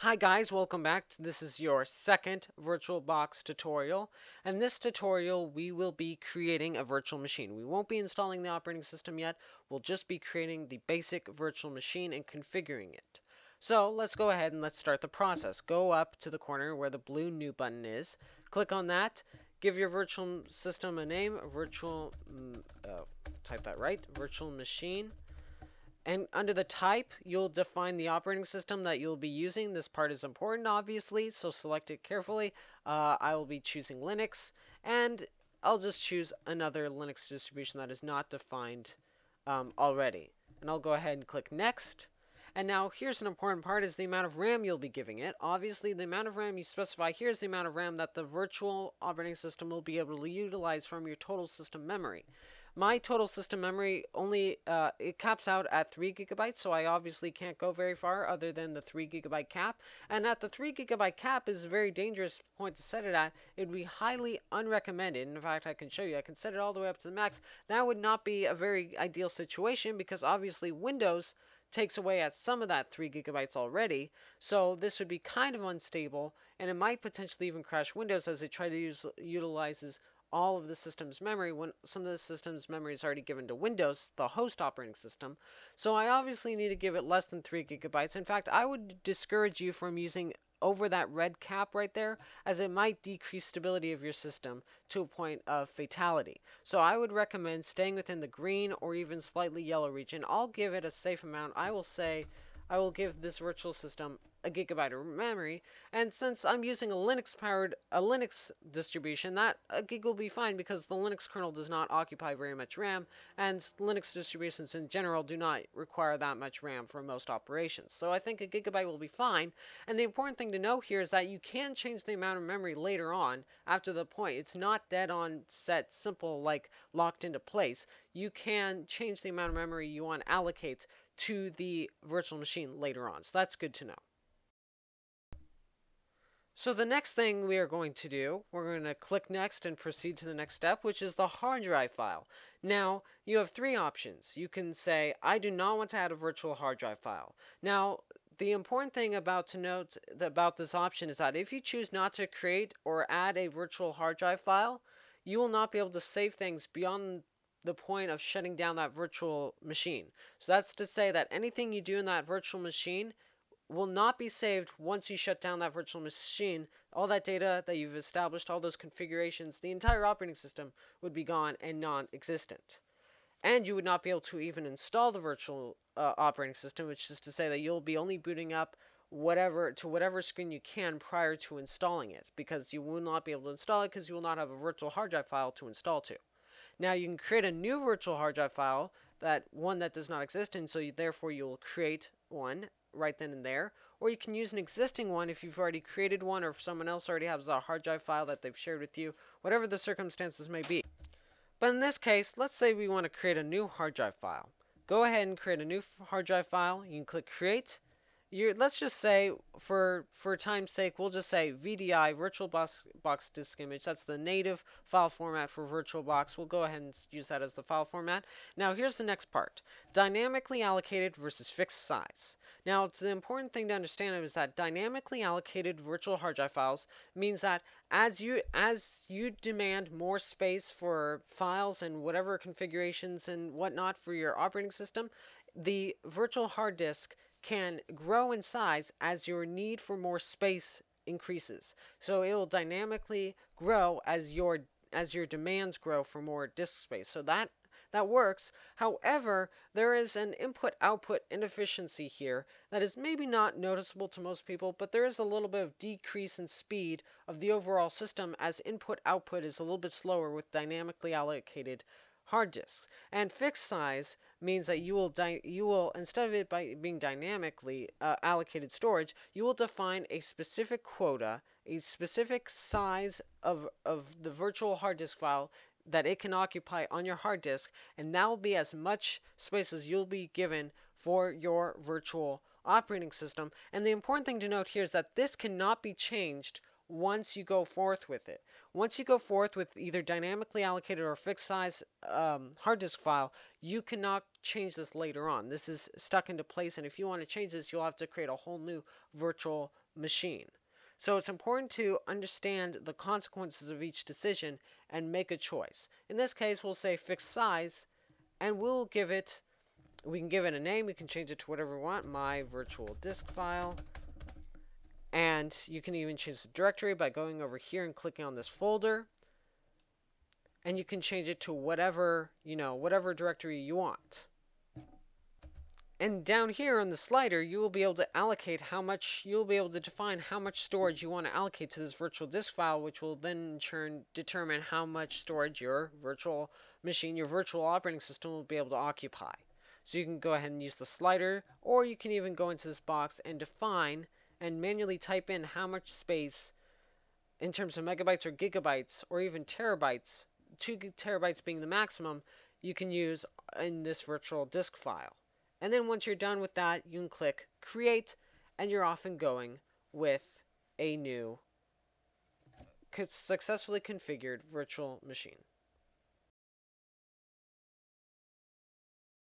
Hi guys, welcome back. This is your second VirtualBox tutorial. In this tutorial, we will be creating a virtual machine. We won't be installing the operating system yet. We'll just be creating the basic virtual machine and configuring it. So let's go ahead and let's start the process. Go up to the corner where the blue New button is. Click on that. Give your virtual system a name. Type that right. Virtual machine. And under the type, you'll define the operating system that you'll be using. This part is important, obviously, so select it carefully. I will be choosing Linux, and I'll just choose another Linux distribution that is not defined already. And I'll go ahead and click Next. And now here's an important part is the amount of RAM you'll be giving it. Obviously, the amount of RAM you specify here is the amount of RAM that the virtual operating system will be able to utilize from your total system memory. My total system memory only it caps out at 3 gigabytes, so I obviously can't go very far other than the 3 gigabyte cap. And at the 3 gigabyte cap is a very dangerous point to set it at. It would be highly unrecommended. In fact, I can show you. I can set it all the way up to the max. That would not be a very ideal situation because obviously Windows takes away at some of that 3 gigabytes already. So this would be kind of unstable, and it might potentially even crash Windows as it utilizes all of the system's memory when some of the system's memory is already given to Windows, the host operating system. So I obviously need to give it less than 3 gigabytes. In fact, I would discourage you from using over that red cap right there, as it might decrease stability of your system to a point of fatality. So I would recommend staying within the green or even slightly yellow region. I'll give it a safe amount. I will say I will give this virtual system a gigabyte of memory, and since I'm using a Linux distribution, that a gig will be fine because the Linux kernel does not occupy very much RAM, and Linux distributions in general do not require that much RAM for most operations. So I think a gigabyte will be fine, and the important thing to know here is that you can change the amount of memory later on after the point. It's not dead on set simple like locked into place. You can change the amount of memory you want to allocate to the virtual machine later on. So that's good to know. So the next thing we are going to do, we're going to click next and proceed to the next step, which is the hard drive file. Now, you have three options. You can say, I do not want to add a virtual hard drive file. Now, the important thing to note about this option is that if you choose not to create or add a virtual hard drive file, you will not be able to save things beyond the point of shutting down that virtual machine. So that's to say that anything you do in that virtual machine will not be saved once you shut down that virtual machine. All that data that you've established, all those configurations, the entire operating system would be gone and non-existent. And you would not be able to even install the virtual operating system, which is to say that you'll be only booting up whatever screen you can prior to installing it, because you will not be able to install it because you will not have a virtual hard drive file to install to. Now you can create a new virtual hard drive file, that does not exist, and so therefore you'll create one right then and there, or you can use an existing one if you've already created one, or if someone else already has a hard drive file that they've shared with you, whatever the circumstances may be. But in this case, let's say we want to create a new hard drive file. Go ahead and create a new hard drive file. You can click Create. Let's just say, for time's sake, we'll just say VDI, VirtualBox Disk Image. That's the native file format for VirtualBox. We'll go ahead and use that as the file format. Now, here's the next part. Dynamically allocated versus fixed size. Now, the important thing to understand is that dynamically allocated virtual hard drive files means that as you demand more space for files and whatever configurations and whatnot for your operating system, the virtual hard disk can grow in size as your need for more space increases. So it will dynamically grow as your demands grow for more disk space. So that works. However, there is an input-output inefficiency here that is maybe not noticeable to most people, but there is a little bit of decrease in speed of the overall system as input-output is a little bit slower with dynamically allocated hard disks. And fixed size means that you will instead of it being dynamically allocated storage, you will define a specific quota, a specific size of the virtual hard disk file that it can occupy on your hard disk, and that will be as much space as you'll be given for your virtual operating system. And the important thing to note here is that this cannot be changed once you go forth with it. Once you go forth with either dynamically allocated or fixed size hard disk file, you cannot change this later on. This is stuck into place, and if you want to change this, you'll have to create a whole new virtual machine. So it's important to understand the consequences of each decision and make a choice. In this case, we'll say fixed size, and we can give it a name, we can change it to whatever we want, my virtual disk file. And you can even change the directory by going over here and clicking on this folder. And you can change it to whatever directory you want. And down here on the slider, you will be able to define how much storage you want to allocate to this virtual disk file, which will then in turn determine how much storage your virtual machine, your virtual operating system will be able to occupy. So you can go ahead and use the slider, or you can even go into this box and define and manually type in how much space in terms of megabytes or gigabytes or even terabytes, 2 terabytes being the maximum, you can use in this virtual disk file. And then once you're done with that, you can click create, and you're off and going with a new successfully configured virtual machine.